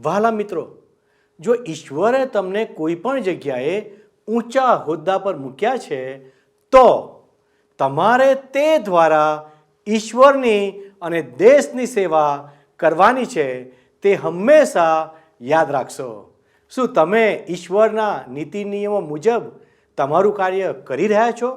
વહાલા મિત્રો, જો ઈશ્વરે તમને કોઈ પણ જગ્યાએ ઊંચા હોદ્દા પર મૂક્યા છે તો તમારે તે દ્વારા ઈશ્વરની અને દેશની સેવા કરવાની છે, તે હંમેશા યાદ રાખશો. શું તમે ઈશ્વરના નીતિ નિયમો મુજબ તમારું કાર્ય કરી રહ્યા છો?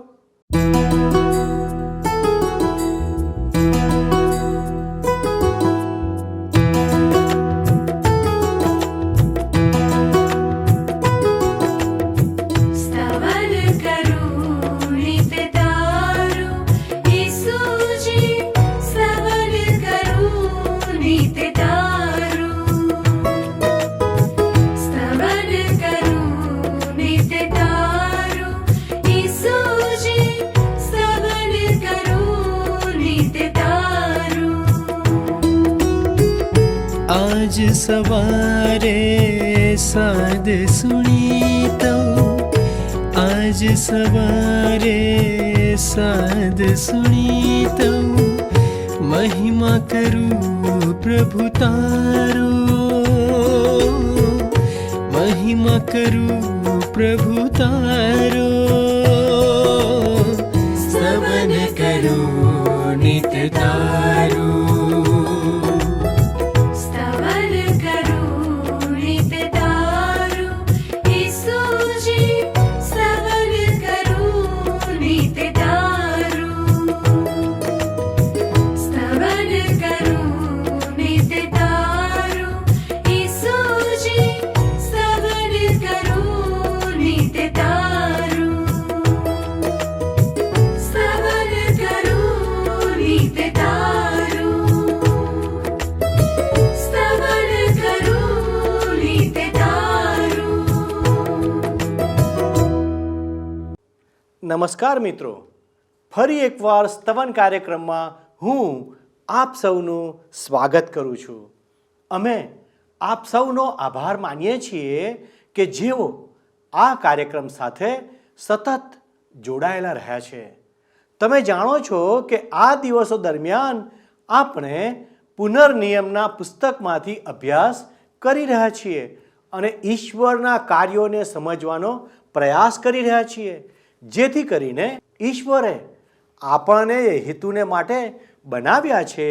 आज सवारे साद सुनी तो, आज सवारे साद सुनी तो, महिमा करूं प्रभु तारो, महिमा करूं प्रभु तारो, स्तवन करूं नित तारो. નમસ્કાર મિત્રો, ફરી એકવાર સ્તવન કાર્યક્રમમાં હું આપ સૌનું સ્વાગત કરું છું. અમે આપ સૌનો આભાર માનીએ છીએ કે જેઓ આ કાર્યક્રમ સાથે સતત જોડાયેલા રહ્યા છે. તમે જાણો છો કે આ દિવસો દરમિયાન આપણે પુનર્નિયમના પુસ્તકમાંથી અભ્યાસ કરી રહ્યા છીએ અને ઈશ્વરના કાર્યોને સમજવાનો પ્રયાસ કરી રહ્યા છીએ, જેથી કરીને ઈશ્વરે આપણને હેતુને માટે બનાવ્યા છે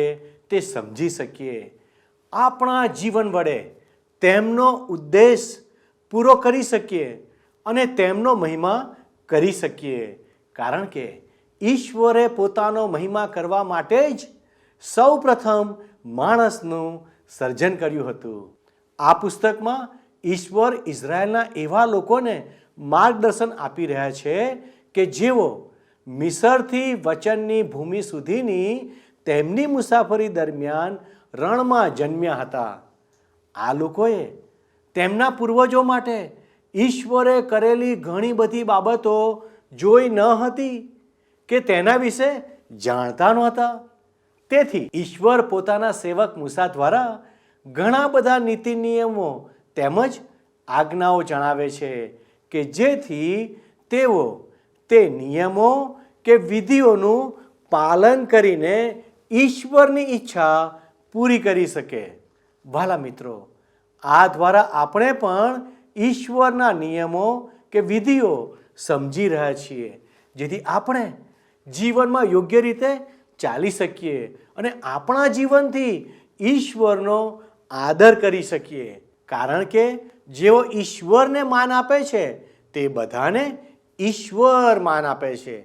તે સમજી શકીએ, આપણા જીવન વડે તેમનો ઉદ્દેશ પૂરો કરી શકીએ અને તેમનો મહિમા કરી શકીએ. કારણ કે ઈશ્વરે પોતાનો મહિમા કરવા માટે જ સૌ પ્રથમ માણસનું સર્જન કર્યું હતું. આ પુસ્તકમાં ઈશ્વર ઇઝરાયલના એવા લોકોને માર્ગદર્શન આપી રહ્યા છે કે જેઓ મિસરથી વચનની ભૂમિ સુધીની તેમની મુસાફરી દરમિયાન રણમાં જન્મ્યા હતા. આ લોકોએ તેમના પૂર્વજો માટે ઈશ્વરે કરેલી ઘણી બધી બાબતો જોઈ ન હતી કે તેના વિશે જાણતા નહોતા. તેથી ઈશ્વર પોતાના સેવક મૂસા દ્વારા ઘણા બધા નીતિ નિયમો તેમજ આજ્ઞાઓ જણાવે છે કે જેથી તેઓ તે નિયમો કે વિધિઓનું પાલન કરીને ઈશ્વરની ઈચ્છા પૂરી કરી શકે. વહાલા મિત્રો, આ દ્વારા આપણે પણ ઈશ્વરના નિયમો કે વિધિઓ સમજી રહ્યા છીએ, જેથી આપણે જીવનમાં યોગ્ય રીતે ચાલી શકીએ અને આપણા જીવનથી ઈશ્વરનો આદર કરી શકીએ. કારણ કે જેઓ ઈશ્વરને માન આપે છે તે બધાને ઈશ્વર માન આપે છે.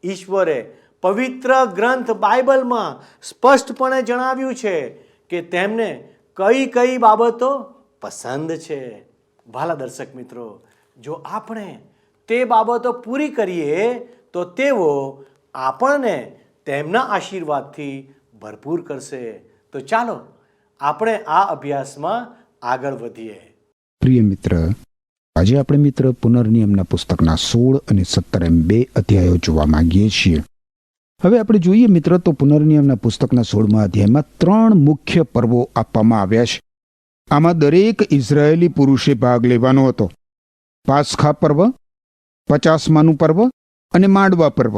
ઈશ્વરે પવિત્ર ગ્રંથ બાઇબલમાં સ્પષ્ટપણે જણાવ્યું છે કે તેમને કઈ કઈ બાબતો પસંદ છે. વહાલા દર્શક મિત્રો, જો આપણે તે બાબતો પૂરી કરીએ તો તેઓ આપણને તેમના આશીર્વાદથી ભરપૂર કરશે. તો ચાલો આપણે આ અભ્યાસમાં આગળ વધીએ. પ્રિય મિત્ર, આજે આપણે મિત્ર પુનર્નિયમના પુસ્તકના 16 અને 17 એમ 2 અધ્યાયો જોવા માંગીએ છીએ. હવે આપણે જોઈએ મિત્ર તો પુનર્નિયમના પુસ્તકના 16મા અધ્યાયમાં 3 મુખ્ય પર્વો આપવામાં આવ્યા છે. આમાં દરેક ઇઝરાયેલી પુરુષે ભાગ લેવાનો હતો. પાસખા પર્વ, 50માનું પર્વ અને માંડવા પર્વ.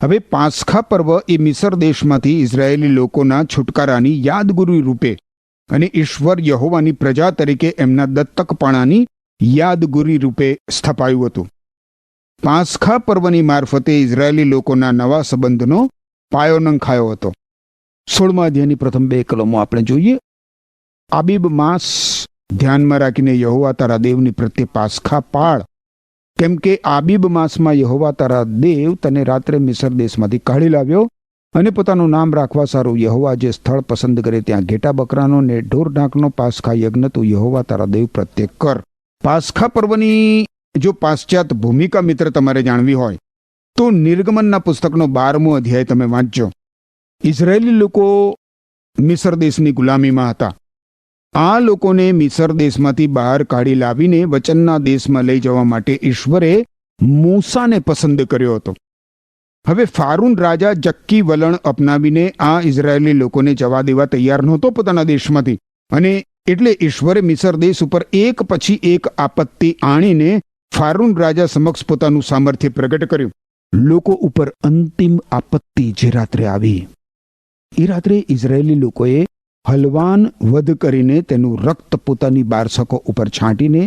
હવે પાસખા પર્વ એ મિસર દેશમાંથી ઇઝરાયેલી લોકોના છુટકારાની યાદગીરી રૂપે અને ઈશ્વર યહોવાની પ્રજા તરીકે એમના દત્તકપણાની યાદગીરી રૂપે સ્થપાયું હતું. પાસખા પર્વની મારફતે ઇઝરાયેલી લોકોના નવા સંબંધનો પાયો નંખાયો હતો. 16મા અધ્યાયની પ્રથમ 2 કલમો આપણે જોઈએ. આબીબ માસ ધ્યાનમાં રાખીને યહોવા તારા દેવની પ્રત્યે પાસખા પાળ, કેમ કે આબીબ માસમાં યહોવા તારા દેવ તને રાત્રે મિસર દેશમાંથી કાઢી લાવ્યો, અને પોતાનું નામ રાખવા સારું યહોવા જે સ્થળ પસંદ કરે ત્યાં ઘેટા બકરાનો ને ઢોર ઢાંકનો પાસખા યજ્ઞ તું યહોવા તારા દેવ પ્રત્યે કર. પાસખા પર્વની જો પાશ્ચાત ભૂમિકા મિત્ર તમારે જાણવી હોય તો નિર્ગમનના પુસ્તકનો 12મો અધ્યાય તમે વાંચજો. ઇઝરાયેલી લોકો મિસર દેશની ગુલામીમાં હતા. આ લોકોને મિસર દેશમાંથી બહાર કાઢી લાવીને વચનના દેશમાં લઈ જવા માટે ઈશ્વરે મૂસાને પસંદ કર્યો હતો. હવે ફારૂન રાજા જક્કી વલણ અપનાવીને આ ઇઝરાયેલી લોકોને જવા દેવા તૈયાર નહોતો પોતાના દેશમાંથી, અને એટલે ઈશ્વરે મિસર દેશ ઉપર એક પછી એક આપત્તિ આણીને ફારૂન રાજા સમક્ષ પોતાનું સામર્થ્ય પ્રગટ કર્યું. લોકો ઉપર અંતિમ આપત્તિ જે રાત્રે આવી, એ રાત્રે ઇઝરાયેલી લોકોએ હલવાન વધ કરીને તેનું રક્ત પોતાની બારસકો ઉપર છાંટીને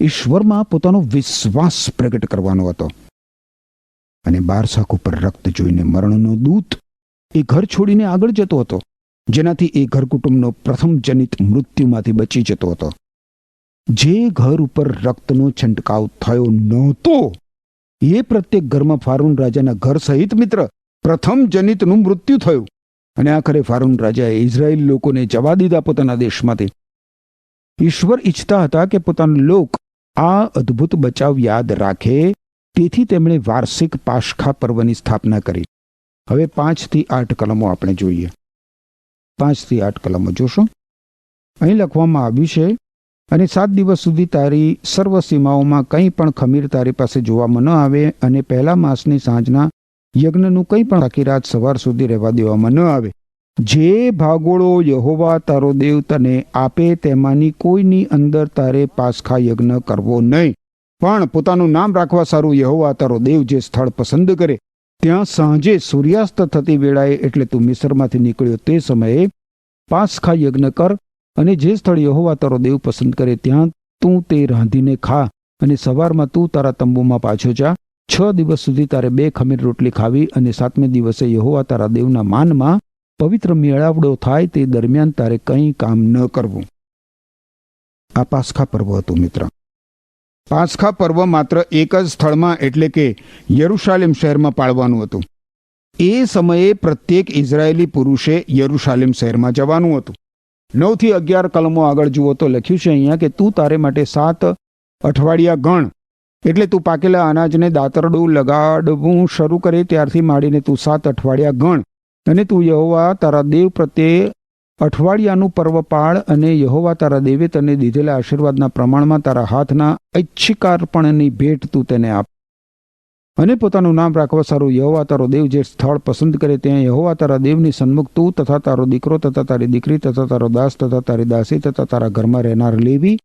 ઈશ્વરમાં પોતાનો વિશ્વાસ પ્રગટ કરવાનો હતો. અને બારસક ઉપર રક્ત જોઈને મરણનો દૂત એ ઘર છોડીને આગળ જતો હતો, જેનાથી એ ઘર કુટુંબનો પ્રથમ જનિત મૃત્યુમાંથી બચી જતો હતો. જે ઘર ઉપર રક્તનો છંટકાવ થયો નહોતો એ પ્રત્યેક ઘરમાં ફારૂન રાજાના ઘર સહિત મિત્ર પ્રથમ જનિતનું મૃત્યુ થયું. અને આખરે ફારૂન રાજાએ ઇઝરાયેલ લોકોને જવા દીધા પોતાના દેશમાંથી. ઈશ્વર ઈચ્છતા હતા કે પોતાનો લોક આ અદ્ભુત બચાવ યાદ રાખે, તેથી તેમણે વાર્ષિક પાસખા પર્વની સ્થાપના કરી. હવે 5 થી 8 કલમો આપણે જોઈએ. 5 થી 8 કલમો જોશો. અહીં લખવામાં આવ્યું છે, અને 7 દિવસ સુધી તારી સર્વ સીમાઓમાં કંઈ પણ ખમીર તારી પાસે જોવામાં ન આવે, અને પહેલા માસની સાંજના યજ્ઞનું કંઈ પણ આખી રાત સવાર સુધી રહેવા દેવામાં ન આવે. જે ભાગોળો યહોવા તારો દેવ તને આપે તેમાંની કોઈની અંદર તારે પાસખા યજ્ઞ કરવો નહીં, પણ પોતાનું નામ રાખવા સારું યહોવા તારો દેવ જે સ્થળ પસંદ કરે ત્યાં સાંજે સૂર્યાસ્ત થતી વેળાએ, એટલે તું મિસરમાંથી નીકળ્યો તે સમયે પાસખા યજ્ઞ કર, અને જે સ્થળ યહોવા તારો દેવ પસંદ કરે ત્યાં તું તે રાંધીને ખા, અને સવારમાં તું તારા તંબુમાં પાછો જા. 6 દિવસ સુધી તારે 2 ખમીર રોટલી ખાવી, અને 7મે દિવસે યહોવા તારા દેવના માનમાં પવિત્ર મેળાવડો થાય તે દરમિયાન તારે કંઈ કામ ન કરવું. આ પાસખા પર્વ હતું મિત્ર. પાસખા પર્વ માત્ર એક જ સ્થળમાં એટલે કે યરુશાલેમ શહેરમાં પાળવાનું હતું. એ સમયે પ્રત્યેક ઇઝરાયેલી પુરુષે યરુશાલેમ શહેરમાં જવાનું હતું. 9 થી 11 કલમો આગળ જુઓ તો લખ્યું છે અહીંયા કે તું તારે માટે 7 અઠવાડિયા ગણ, એટલે તું પાકેલા અનાજને દાતરડું લગાડવું શરૂ કરે ત્યારથી માંડીને તું 7 અઠવાડિયા ગણ, અને તું યહોવા તારા દેવ પ્રત્યે અઠવાડિયાનું પર્વ પાળ, અને યહોવા તારા દેવે તને દીધેલા આશીર્વાદના પ્રમાણમાં તારા હાથના ઐચ્છિકાર્પણની ભેટ તું તેને આપ. અને પોતાનું નામ રાખવા સારું યહોવા તારો દેવ જે સ્થળ પસંદ કરે ત્યાં યહોવા તારા દેવની સન્મુખ તું તથા તારો દીકરો તથા તારી દીકરી તથા તારો દાસ તથા તારી દાસી તથા તારા ઘરમાં રહેનાર લેવી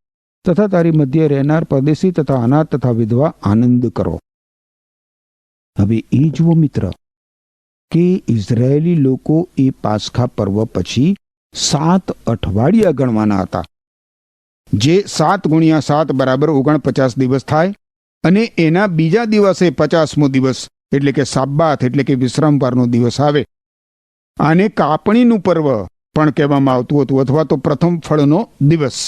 તથા તારી મધ્ય રહેનાર પરદેશી તથા અનાથ તથા વિધવા આનંદ કરો. હવે એ જુઓ મિત્ર કે ઇઝરાયેલી લોકો એ પાસખા પર્વ પછી 7 અઠવાડિયા ગણવાના હતા, જે 7 ગુણ્યા 7 બરાબર 49 દિવસ થાય, અને એના બીજા દિવસે 50મો દિવસ એટલે કે સાબ્બાત એટલે કે વિશ્રામવારનો દિવસ આવે. આને કાપણીનું પર્વ પણ કહેવામાં આવતું હતું, અથવા તો પ્રથમ ફળનો દિવસ.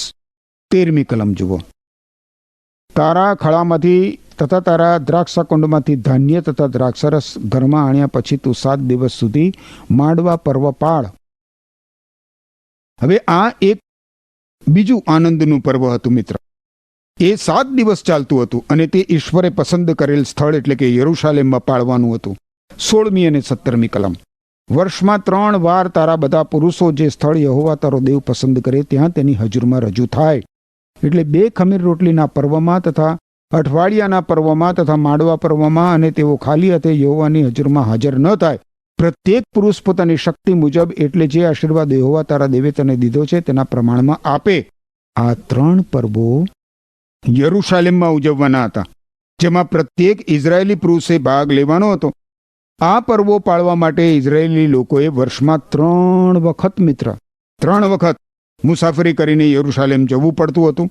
13મી કલમ જુઓ. તારા ખળામાંથી તથા તારા દ્રાક્ષકુંડમાંથી ધાન્ય તથા દ્રાક્ષરસ ઘરમાં આણ્યા પછી તું 7 દિવસ સુધી માંડવા પર્વ પાળ. હવે આ એક બીજું આનંદનું પર્વ હતું મિત્ર. એ 7 દિવસ ચાલતું હતું, અને તે ઈશ્વરે પસંદ કરેલ સ્થળ એટલે કે યરુશાલેમમાં પાળવાનું હતું. 16મી અને 17મી કલમ. વર્ષમાં 3 વાર તારા બધા પુરુષો જે સ્થળ યહોવા તારો દેવ પસંદ કરે ત્યાં તેની હજુરમાં રજૂ થાય, એટલે 2 ખમીર રોટલીના પર્વમાં તથા અઠવાડિયાના પર્વમાં તથા માંડવા પર્વમાં, અને તેઓ ખાલી હાથે યહોવાની હજુરમાં હાજર ન થાય. પ્રત્યેક પુરુષ પોતાની શક્તિ મુજબ એટલે જે આશીર્વાદ યહોવા તારા દેવે તને દીધો છે તેના પ્રમાણમાં આપે. આ 3 પર્વો યરુશાલેમમાં ઉજવવાના હતા, જેમાં પ્રત્યેક ઇઝરાયેલી પુરુષે ભાગ લેવાનો હતો. આ પર્વો પાળવા માટે ઇઝરાયેલી લોકોએ વર્ષમાં 3 વખત મિત્ર 3 વખત મુસાફરી કરીને યરુશાલેમ જવું પડતું હતું.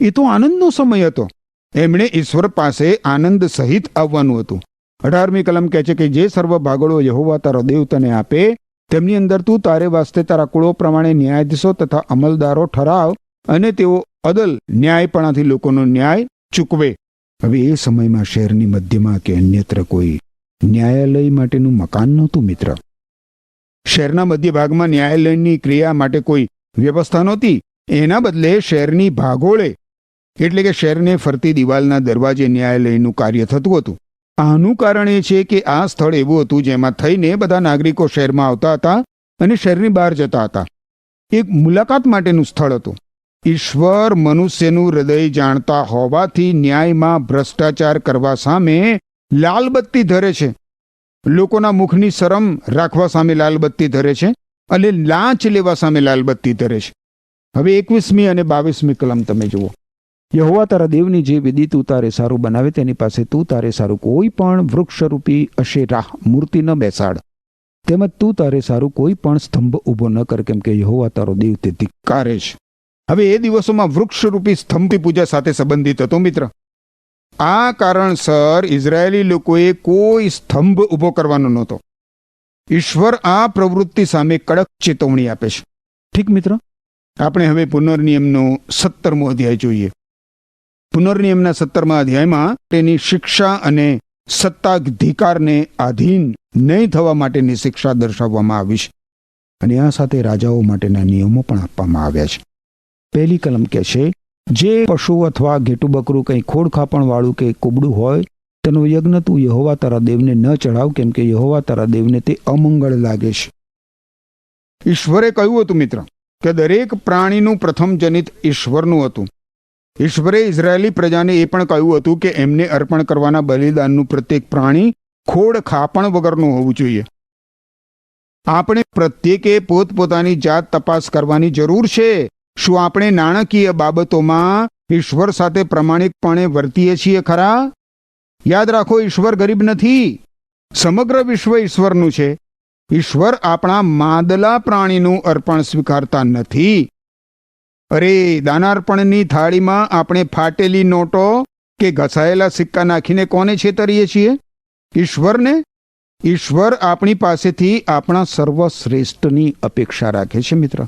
એ તો આનંદનો સમય હતો. એમણે ઈશ્વર પાસે આનંદ સહિત આવવાનું હતું. 18મી કલમ કહે છે કે જે સર્વ ભાગોળો યહોવા તારો દેવ તને આપે તેમની અંદર તું તારે વાસ્તે તારા કુળો પ્રમાણે ન્યાયાધીશો તથા અમલદારો ઠરાવ અને તેઓ અદલ ન્યાયપણાથી લોકોનો ન્યાય ચૂકવે. હવે એ સમયમાં શહેરની મધ્યમાં કે અન્યત્ર કોઈ ન્યાયાલય માટેનું મકાન નહોતું મિત્ર. શહેરના મધ્ય ભાગમાં ન્યાયાલયની ક્રિયા માટે કોઈ વ્યવસ્થા નહોતી. એના બદલે શહેરની ભાગોળે એટલે કે શહેરને ફરતી દિવાલના દરવાજે ન્યાયાલયનું કાર્ય થતું હતું. આનું કારણ એ છે કે આ સ્થળ એવું હતું જેમાં થઈને બધા નાગરિકો શહેરમાં આવતા હતા અને શહેરની બહાર જતા હતા. એક મુલાકાત માટેનું સ્થળ હતું. ઈશ્વર મનુષ્યનું હૃદય જાણતા હોવાથી ન્યાયમાં ભ્રષ્ટાચાર કરવા સામે લાલબત્તી ધરે છે. લોકોના મુખની શરમ રાખવા સામે લાલબત્તી ધરે છે અને લાંચ લેવા સામે લાલબત્તી ધરે છે. હવે 21મી અને 22મી કલમ તમે જુઓ. યહોવા તારા દેવની જે વિધિ તું તારે સારું બનાવે તેની પાસે તું તારે સારું કોઈ પણ વૃક્ષરૂપી અશેરાહ મૂર્તિ ન બેસાડ. તેમજ તું તારે સારું કોઈ પણ સ્તંભ ઊભો ન કર, કેમ કે યહોવા તારો દેવ તે ધિક્કારે છે. હવે એ દિવસોમાં વૃક્ષરૂપી સ્તંભની પૂજા સાથે સંબંધિત હતો મિત્ર. આ કારણસર ઇઝરાયેલી લોકોએ કોઈ સ્તંભ ઊભો કરવાનો નહોતો. ઈશ્વર આ પ્રવૃત્તિ સામે કડક ચેતવણી આપે છે. ઠીક મિત્ર, આપણે હવે પુનર્નિયમનો 17મો અધ્યાય જોઈએ. પુનર્નિયમના 17મા અધ્યાયમાં તેની શિક્ષા અને સત્તાધિકારને આધીન નહીં થવા માટેની શિક્ષા દર્શાવવામાં આવી છે અને આ સાથે રાજાઓ માટેના નિયમો પણ આપવામાં આવ્યા છે. પહેલી કલમ કહે છે, જે પશુ અથવા ઘેટું બકરું કંઈ ખોડખાપણ વાળું કે કુબડું હોય તેનો યજ્ઞ તું યહોવા તારા દેવને ન ચઢાવ, કેમ કે યહોવા તારા દેવને તે અમંગળ લાગે છે. ઈશ્વરે કહ્યું હતું મિત્ર કે દરેક પ્રાણીનું પ્રથમ જનિત ઈશ્વરનું હતું. ઈશ્વરે ઇઝરાયેલી પ્રજાને એ પણ કહ્યું હતું કે એમને અર્પણ કરવાના બલિદાનનું પ્રત્યેક પ્રાણી ખોડ ખાપણ વગરનું હોવું જોઈએ. આપણે પ્રત્યેકે પોતપોતાની જાત તપાસ કરવાની જરૂર છે. શું આપણે નાણાકીય બાબતોમાં ઈશ્વર સાથે પ્રમાણિકપણે વર્તીએ છીએ ખરા? યાદ રાખો, ઈશ્વર ગરીબ નથી. સમગ્ર વિશ્વ ઈશ્વરનું છે. ઈશ્વર આપણા માદલા પ્રાણીનું અર્પણ સ્વીકારતા નથી. અરે, દાનાર્પણની થાળીમાં આપણે ફાટેલી નોટો કે ઘસાયેલા સિક્કા નાખીને કોને છેતરીએ છીએ? ઈશ્વરને. ઈશ્વર આપણી પાસેથી આપણા સર્વશ્રેષ્ઠની અપેક્ષા રાખે છે મિત્ર.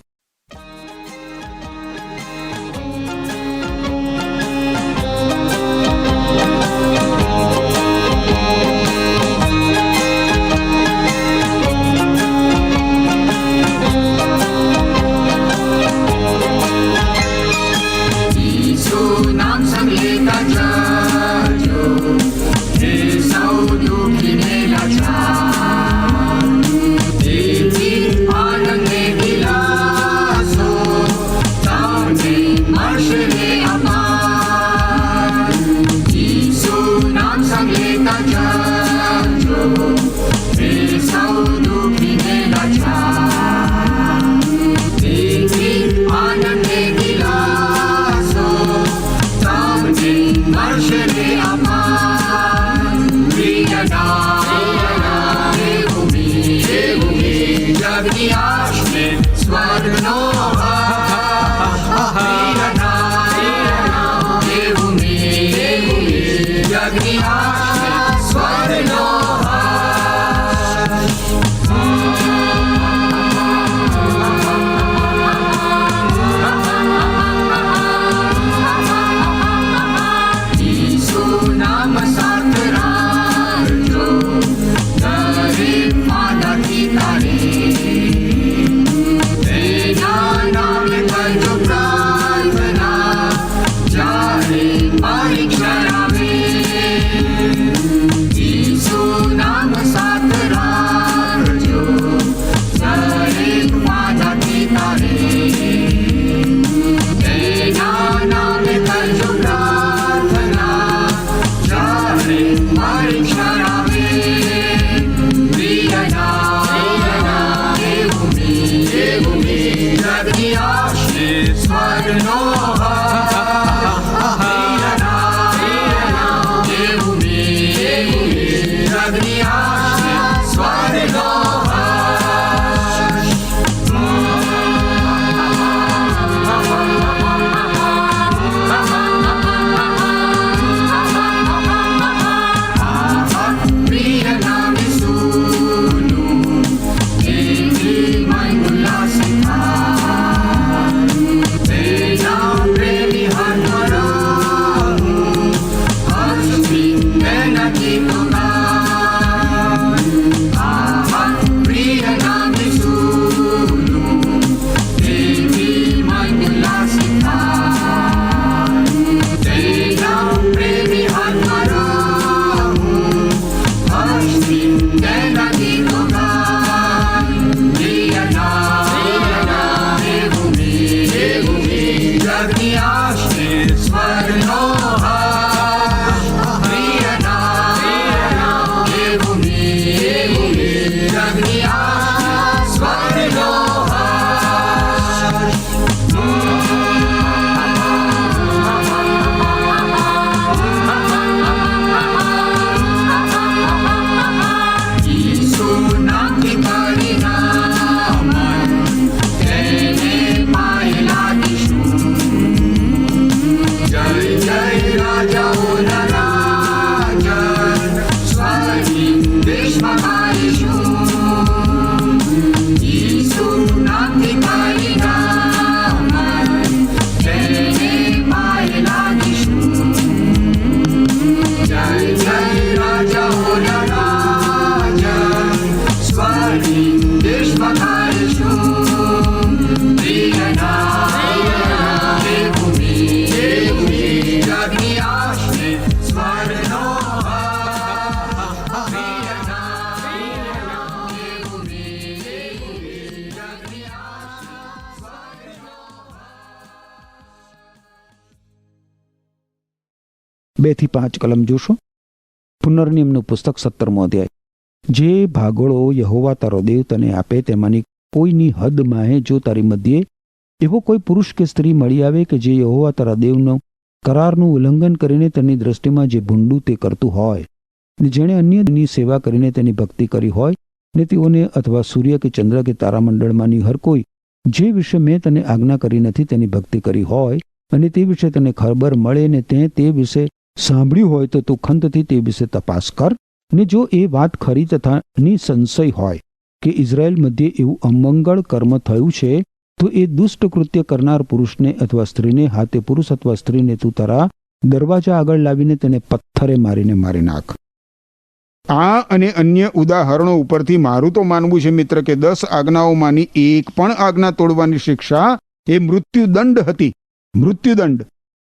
બે થી 5 કલમ જોશો. પુનર્નિયમનું પુસ્તક 17મો અધ્યાય. જે ભાગોળો યહોવા તારો દેવ તને આપે તેમાંની કોઈની હદ માહે જો તારી મધ્યે એવો કોઈ પુરુષ કે સ્ત્રી મળી આવે કે જે યહોવા તારા દેવનો કરારનું ઉલ્લંઘન કરીને તેની દ્રષ્ટિમાં જે ભૂંડું તે કરતું હોય ને જેણે અન્યની સેવા કરીને તેની ભક્તિ કરી હોય ને તેઓને અથવા સૂર્ય કે ચંદ્ર કે તારામંડળમાંની હર કોઈ જે વિશે મેં તને આજ્ઞા કરી નથી તેની ભક્તિ કરી હોય અને તે વિશે તને ખબર મળે ને તે વિશે સાંભળ્યું હોય તો તું ખંતથી તે વિશે તપાસ કર. ને જો એ વાત ખરી તથા નિસંશય હોય કે ઇઝરાયેલ મધ્યે એવું અમંગળ કર્મ થયું છે તો એ દુષ્ટ કૃત્ય કરનાર પુરુષને અથવા સ્ત્રીને હાથે પુરુષ અથવા સ્ત્રીને તું તારા દરવાજા આગળ લાવીને તેને પથ્થરે મારી નાખ. આ અને અન્ય ઉદાહરણો ઉપરથી મારું તો માનવું છે મિત્ર કે 10 આજ્ઞાઓમાંની એક પણ આજ્ઞા તોડવાની શિક્ષા એ મૃત્યુદંડ હતી. મૃત્યુદંડ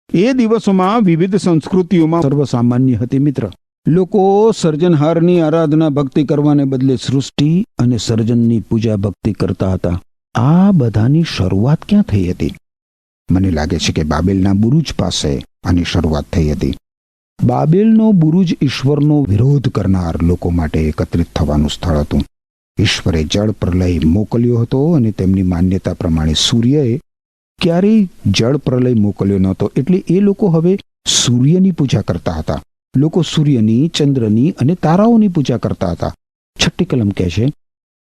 એ દિવસોમાં વિવિધ સંસ્કૃતિઓમાં સર્વસામાન્ય હતી મિત્ર. લોકો સર્જનહારની આરાધના ભક્તિ કરવાને બદલે સૃષ્ટિ અને સર્જનની પૂજા ભક્તિ કરતા હતા. આ બધાની શરૂઆત ક્યાં થઈ હતી? મને લાગે છે કે બાબેલના બુરુજ પાસે આની શરૂઆત થઈ હતી. બાબેલનો બુરુજ ઈશ્વરનો વિરોધ કરનાર લોકો માટે એકત્રિત થવાનું સ્થળ હતું. ઈશ્વરે જળ પ્રલય મોકલ્યો હતો અને તેમની માન્યતા પ્રમાણે સૂર્યએ ક્યારેય જળ પ્રલય મોકલ્યો નહોતો. એટલે એ લોકો હવે સૂર્યની પૂજા કરતા હતા. લોકો સૂર્યની, ચંદ્રની અને તારાઓની પૂજા કરતા હતા. 6ઠ્ઠી કલમ કહે છે,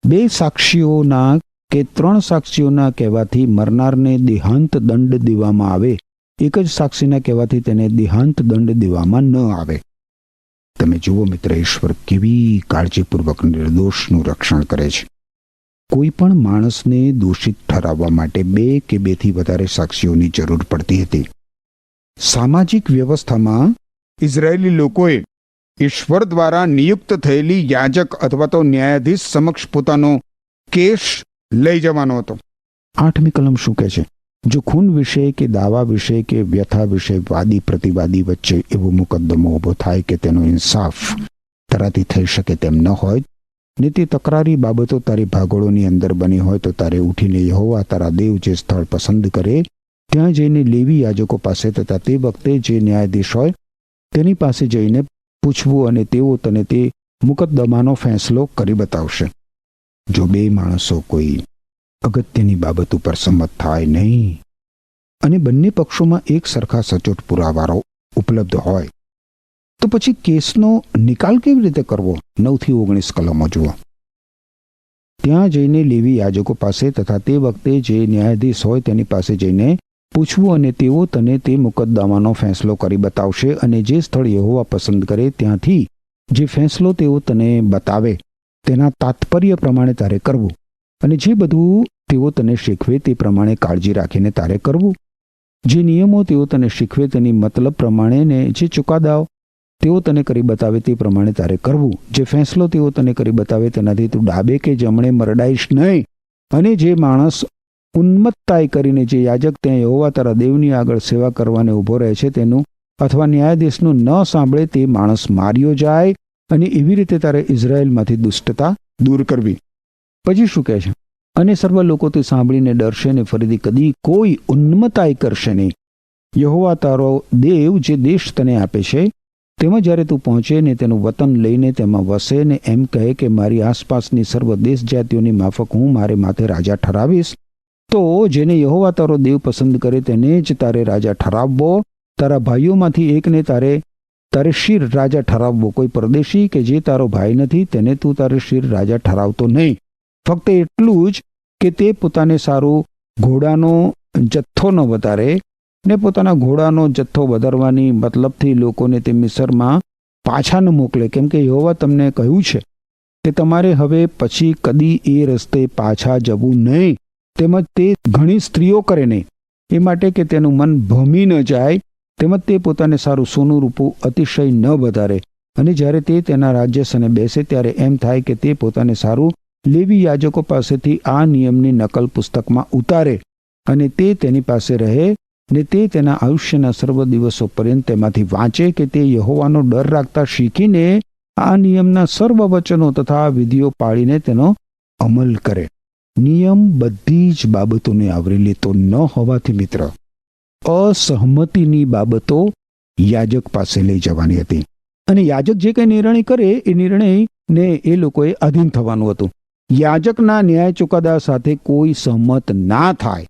2 સાક્ષીઓના કે 3 સાક્ષીઓના કહેવાથી મરનારને દેહાંત દંડ દેવામાં આવે, એક જ સાક્ષીના કહેવાથી તેને દેહાંત દંડ દેવામાં ન આવે. તમે જુઓ મિત્ર, ઈશ્વર કેવી કાળજીપૂર્વક નિર્દોષનું રક્ષણ કરે છે. કોઈ પણ માણસને દોષિત ઠરાવવા માટે 2 કે 2 થી વધારે સાક્ષીઓની જરૂર પડતી હતી. સામાજિક વ્યવસ્થામાં ઇઝરાયેલી લોકોએ ઈશ્વર દ્વારા નિયુક્ત થયેલી યાજક અથવા તો ન્યાયાધીશ સમક્ષ પોતાનો કેસ લઈ જવાનો હતો. 8મી કલમ શું કહે છે? જો ખૂન વિશે કે દાવા વિશે કે વ્યથા વિશે વાદી પ્રતિવાદી વચ્ચે એવો મુકદ્દમો ઊભો થાય કે તેનો ઇન્સાફ તરાથી થઈ શકે તેમ ન હોય ને તે તકરારી બાબતો તારી ભાગોળોની અંદર બની હોય તો તારે ઉઠીને યહોવા તારા દેવ જે સ્થળ પસંદ કરે ત્યાં જઈને લેવી યાજકો પાસે તથા તે વખતે જે ન્યાયાધીશ હોય તેની પાસે જઈને પૂછવું અને તેઓ તને તે મુકદ્દમાનો ફેંસલો કરી બતાવશે. જો 2 માણસો કોઈ અગત્યની બાબત ઉપર સંમત થાય નહીં અને બંને પક્ષોમાં એક સરખા સચોટ પુરાવાઓ ઉપલબ્ધ હોય તો પછી કેસનો નિકાલ કેવી રીતે કરવો? 9 થી 19 કલમો જુઓ. ત્યાં જઈને લેવી યાજકો પાસે તથા તે વખતે જે ન્યાયાધીશ હોય તેની પાસે જઈને પૂછવું અને તેઓ તને તે મુકદ્દમાનો ફેંસલો કરી બતાવશે અને જે સ્થળ યહોવા પસંદ કરે ત્યાંથી જે ફેંસલો તેઓ તને બતાવે તેના તાત્પર્ય પ્રમાણે તારે કરવું અને જે બધું તેઓ તને શીખવે તે પ્રમાણે કાળજી રાખીને તારે કરવું. જે નિયમો તેઓ તને શીખવે તેની મતલબ પ્રમાણે ને જે ચુકાદાઓ તેઓ તને કરી બતાવે તે પ્રમાણે તારે કરવું. જે ફેંસલો તેઓ તને કરી બતાવે તેનાથી તું ડાબે કે જમણે મરડાઈશ નહીં. અને જે માણસ ઉન્મત્તાઈ કરીને જે યાજક ત્યાં યહોવા તારા દેવની આગળ સેવા કરવાને ઊભો રહે છે તેનું અથવા ન્યાયાધીશનું ન સાંભળે તે માણસ માર્યો જાય અને એવી રીતે તારે ઇઝરાયેલમાંથી દુષ્ટતા દૂર કરવી. પછી શું કહે છે? અને સર્વ લોકો તે સાંભળીને ડરશે ને ફરીથી કદી કોઈ ઉન્મતાય કરશે નહીં. યહોવા તારો દેવ જે દેશ તને આપે છે તેમાં જ્યારે તું પહોંચે ને તેનું વતન લઈને તેમાં વસે ને એમ કહે કે મારી આસપાસની સર્વ દેશ જાતિઓની માફક હું મારે માથે રાજા ઠરાવીશ, તો જેને યહોવા તારો દેવ પસંદ કરે તેને જ તારે રાજા ઠરાવવો. તારા ભાઈઓમાંથી એકને તારે શિર રાજા ઠરાવવો. કોઈ પરદેશી કે જે તારો ભાઈ નથી તેને તું તારે શિર રાજા ઠરાવતો નહીં. ફક્ત એટલું જ કે તે પોતાને સારું ઘોડાનો જથ્થો ન વધારે ને પોતાના ઘોડાનો જથ્થો વધારવાની મતલબથી લોકોને તે મિસરમાં પાછા ન મોકલે, કેમ કે યહોવા તમને કહ્યું છે કે તમારે હવે પછી કદી એ રસ્તે પાછા જવું નહીં. તેમજ તે ઘણી સ્ત્રીઓ કરે નહીં, એ માટે કે તેનું મન ભમી ન જાય. તેમજ તે પોતાને સારું સોનું રૂપું અતિશય ન વધારે. અને જ્યારે તે તેના રાજ્યસને બેસે ત્યારે એમ થાય કે તે પોતાને સારું લેવી યાજકો પાસેથી આ નિયમની નકલ પુસ્તકમાં ઉતારે અને તે તેની પાસે રહે ને તે તેના આયુષ્યના સર્વ દિવસો પર્યંત તેમાંથી વાંચે, કે તે યહોવાનો ડર રાખતા શીખીને આ નિયમના સર્વ વચનો તથા વિધિઓ પાળીને તેનો અમલ કરે. નિયમ બધી જ બાબતોને આવરી લેતો ન હોવાથી મિત્ર અસહમતિની બાબતો યાજક પાસે લઈ જવાની હતી અને યાજક જે કંઈ નિર્ણય કરે એ નિર્ણયને એ લોકોએ આધીન થવાનું હતું. યાજકના ન્યાય ચુકાદા સાથે કોઈ સહમત ના થાય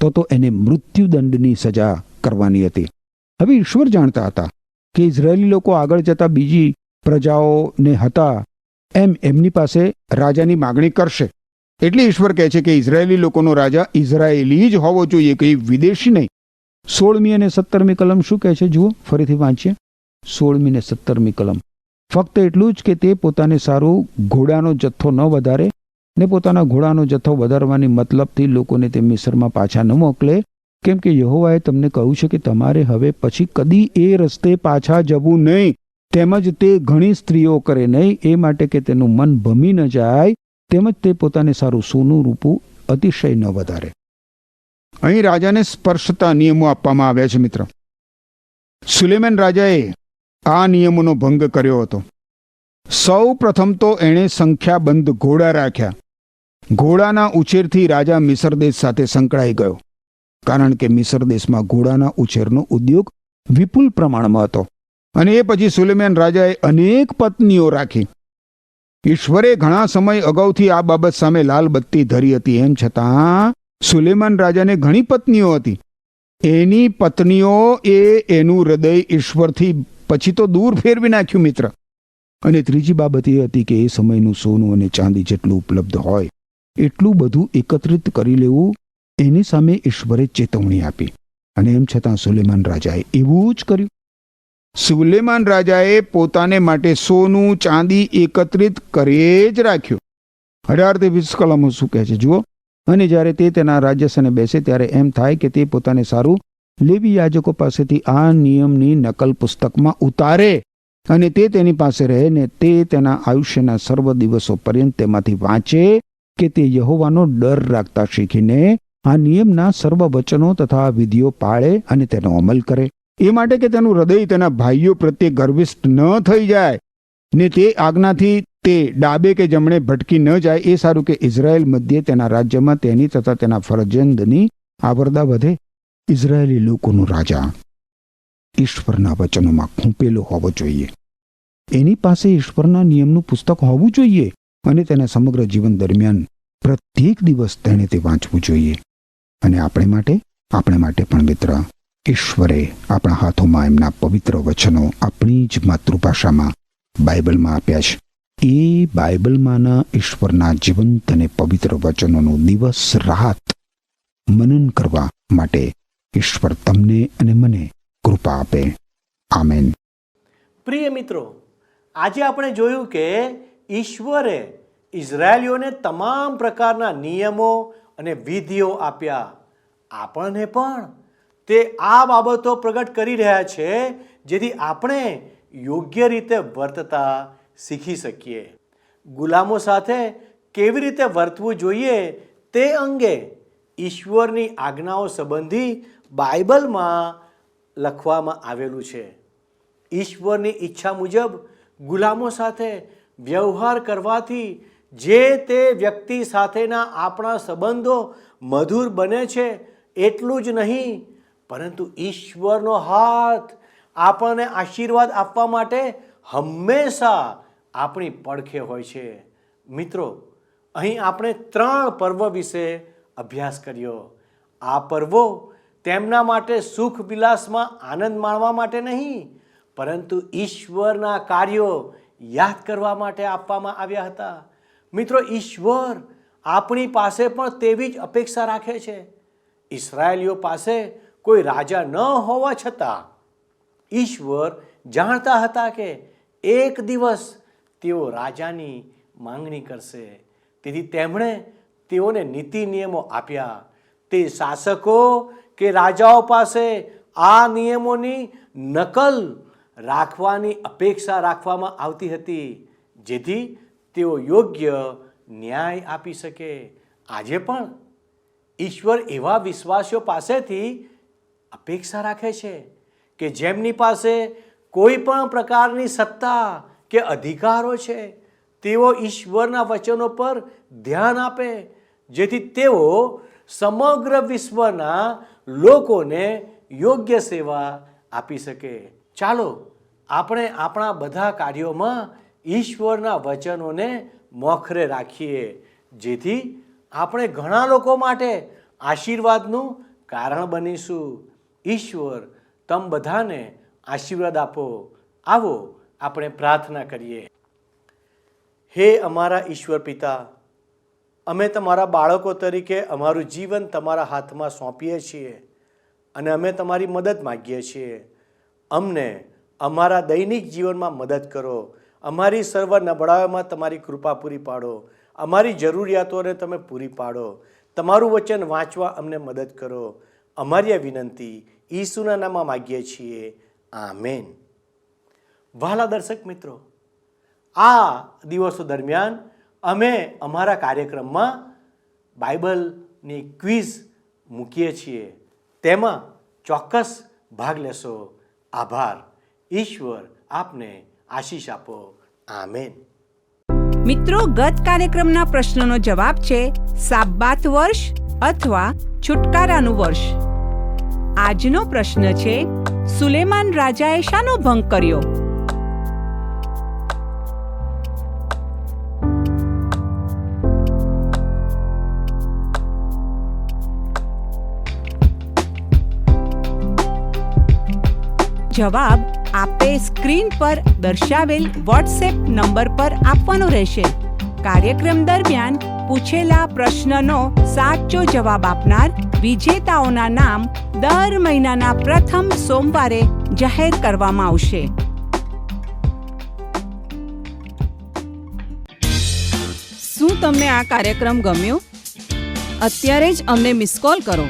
તો એને મૃત્યુદંડની સજા કરવાની હતી. હવે ઈશ્વર જાણતા હતા કે ઇઝરાયેલી લોકો આગળ જતા બીજી પ્રજાઓને હતા એમ એમની પાસે રાજાની માગણી કરશે. એટલે ઈશ્વર કહે છે કે ઇઝરાયેલી લોકોનો રાજા ઇઝરાયેલી જ હોવો જોઈએ, કે વિદેશી નહીં. 16મી અને 17મી કલમ શું કહે છે જુઓ, ફરીથી વાંચીએ. 16મી ને 17મી કલમ ફક્ત એટલું જ કે તે પોતાને સારું ઘોડાનો જથ્થો ન વધારે ને પોતાના ઘોડાનો જથ્થો વધારવાની મતલબથી લોકોને તે મિસરમાં પાછા ન મોકલે, કેમ કે યહોવાએ તમને કહ્યું છે કે તમારે હવે પછી કદી એ રસ્તે પાછા જવું નહીં. તેમજ તે ઘણી સ્ત્રીઓ કરે નહીં, એ માટે કે તેનું મન ભમી ન જાય. તેમજ તે પોતાને સારું સોનું રૂપું અતિશય ન વધારે. અહીં રાજાને સ્પર્શતા નિયમો આપવામાં આવ્યા છે મિત્ર. સુલેમાન રાજાએ આ નિયમોનો ભંગ કર્યો હતો. સૌ પ્રથમ તો એણે સંખ્યાબંધ ઘોડા રાખ્યા. ઘોડાના ઉછેરથી રાજા મિસર દેશ સાથે સંકળાઈ ગયો, કારણ કે મિસર દેશમાં ઘોડાના ઉછેરનો ઉદ્યોગ વિપુલ પ્રમાણમાં હતો. અને એ પછી સુલેમાન રાજાએ અનેક પત્નીઓ રાખી. ઈશ્વરે ઘણા સમય અગાઉથી આ બાબત સામે લાલ બત્તી ધરી હતી. એમ છતાં સુલેમાન રાજાને ઘણી પત્નીઓ હતી. એની પત્નીઓ એનું હૃદય ઈશ્વરથી પછી તો દૂર ફેરવી નાખ્યું મિત્ર. અને ત્રીજી બાબત એ હતી કે એ સમયનું સોનું અને ચાંદી જેટલું ઉપલબ્ધ હોય એટલું બધું એકત્રિત કરી લેવું, એની સામે ઈશ્વરે ચેતવણી આપી. અને એમ છતાં સુલેમાન રાજાએ એવું જ કર્યું. સુલેમાન રાજાએ પોતાને માટે સોનું ચાંદી એકત્રિત કરી જ રાખ્યું. 18 થી 20 કલમો શું કહે છે જુઓ. અને જ્યારે તે તેના રાજ્યસને બેસે ત્યારે એમ થાય કે તે પોતાને સારું લેવી યાજકો પાસેથી આ નિયમની નકલ પુસ્તકમાં ઉતારે અને તે તેની પાસે રહે ને તે તેના આયુષ્યના સર્વ દિવસો પર્યંત તેમાંથી વાંચે, કે તે યહોવાનો ડર રાખતા શીખીને આ નિયમના સર્વ વચનો તથા વિધિઓ પાળે અને તેનો અમલ કરે. એ માટે કે તેનું હૃદય તેના ભાઈઓ પ્રત્યે ગર્વિષ્ઠ ન થઈ જાય ને તે આજ્ઞાથી તે ડાબે કે જમણે ભટકી ન જાય. એ સારું કે ઇઝરાયેલ મધ્યે તેના રાજ્યમાં તેની તથા તેના ફરજંદની આવરદા વધે. ઇઝરાયેલી લોકોનો રાજા ઈશ્વરના વચનોમાં ખૂંપેલો હોવો જોઈએ. એની પાસે ઈશ્વરના નિયમનું પુસ્તક હોવું જોઈએ અને તેના સમગ્ર જીવન દરમિયાન પ્રત્યેક દિવસ તેણે તે વાંચવું જોઈએ. અને આપણે માટે પણ મિત્ર ઈશ્વરે આપણા હાથોમાં એમના પવિત્ર વચનો આપણી જ માતૃભાષામાં બાઇબલમાં આપ્યા છે. એ બાઇબલમાંના ઈશ્વરના જીવંત અને પવિત્ર વચનોનું દિવસ રાત મનન કરવા માટે ઈશ્વર તમને અને મને કૃપા આપે. આમેન. પ્રિય મિત્રો, આજે આપણે જોયું કે ઈશ્વરે ઇઝરાયેલીઓને તમામ પ્રકારના નિયમો અને વિધિઓ આપ્યા. આપણને પણ તે આ બાબતો પ્રગટ કરી રહ્યા છે જેથી આપણે યોગ્ય રીતે વર્તતા શીખી શકીએ. ગુલામો સાથે કેવી રીતે વર્તવું જોઈએ તે અંગે ઈશ્વરની આજ્ઞાઓ સંબંધી બાઇબલમાં લખવામાં આવેલું છે. ઈશ્વરની ઈચ્છા મુજબ ગુલામો સાથે વ્યવહાર કરવાથી જે તે વ્યક્તિ સાથેના આપણા સંબંધો મધુર બને છે એટલું જ નહીં, પરંતુ ઈશ્વરનો હાથ આપણને આશીર્વાદ આપવા માટે હંમેશા આપણી પડખે હોય છે. મિત્રો, અહીં આપણે 3 પર્વ વિશે અભ્યાસ કર્યો. આ પર્વો તેમના માટે સુખ વિલાસમાં આનંદ માણવા માટે નહીં, પરંતુ ઈશ્વરના કાર્યો યાદ કરવા માટે આપવામાં આવ્યા હતા. મિત્રો, ઈશ્વર આપણી પાસે પણ તેવી જ અપેક્ષા રાખે છે. ઇસ્રાયેલીઓ પાસે કોઈ રાજા ન હોવા છતાં ઈશ્વર જાણતા હતા કે એક દિવસ તેઓ રાજાની માંગણી કરશે. તેથી તેમણે તેઓને નીતિ નિયમો આપ્યા. તે શાસકો કે રાજાઓ પાસે આ નિયમોની નકલ રાખવાની અપેક્ષા રાખવામાં આવતી હતી, જેથી તેઓ યોગ્ય ન્યાય આપી શકે. આજે પણ ઈશ્વર એવા વિશ્વાસીઓ પાસેથી અપેક્ષા રાખે છે કે જેમની પાસે કોઈ પણ પ્રકારની સત્તા કે અધિકારો છે, તેઓ ઈશ્વરના વચનો પર ધ્યાન આપે, જેથી તેઓ સમગ્ર વિશ્વના લોકોને યોગ્ય સેવા આપી શકે. ચાલો આપણે આપણા બધા કાર્યોમાં ઈશ્વરના વચનોને મોખરે રાખીએ, જેથી આપણે ઘણા લોકો માટે આશીર્વાદનું કારણ બનીશું. ઈશ્વર તમ બધાને આશીર્વાદ આપો. આવો આપણે પ્રાર્થના કરીએ. હે અમારા ઈશ્વર પિતા, અમે તમારા બાળકો તરીકે અમારું જીવન તમારા હાથમાં સોંપીએ છીએ અને અમે તમારી મદદ માગીએ છીએ. અમને અમારા દૈનિક જીવનમાં મદદ કરો. અમારી સર્વ નબળાઈઓમાં તમારી કૃપા પૂરી પાડો. અમારી જરૂરિયાતોને તમે પૂરી પાડો. તમારું વચન વાંચવા અમને મદદ કરો. અમારી આ વિનંતી ઈસુના નામમાં માગીએ છીએ. આમેન. વહાલા દર્શક મિત્રો, આ દિવસો દરમિયાન અમે અમારા કાર્યક્રમમાં બાઇબલની ક્વિઝ મૂકીએ છીએ. તેમાં ચોક્કસ ભાગ લેશો. આભાર. ઈશ્વર આપને આશીષ આપો. આમેન. મિત્રો, ગત કાર્યક્રમના પ્રશ્નનો જવાબ છે સાબ્બાત વર્ષ અથવા છુટકારાનું વર્ષ. આજનો પ્રશ્ન છે, સુલેમાન રાજાએ શાનો ભંગ કર્યો? જવાબ આપે સ્ક્રીન પર દર્શાવેલ વોટ્સએપ નંબર પર આપવાનો રહેશે. કાર્યક્રમ દરમિયાન પૂછેલા પ્રશ્નનો સાચો જવાબ આપનાર વિજેતાઓના નામ દર મહિનાના પ્રથમ સોમવારે જાહેર કરવામાં આવશે. શું તમને આ કાર્યક્રમ ગમ્યો? અત્યારે જ અમને મિસ કોલ કરો.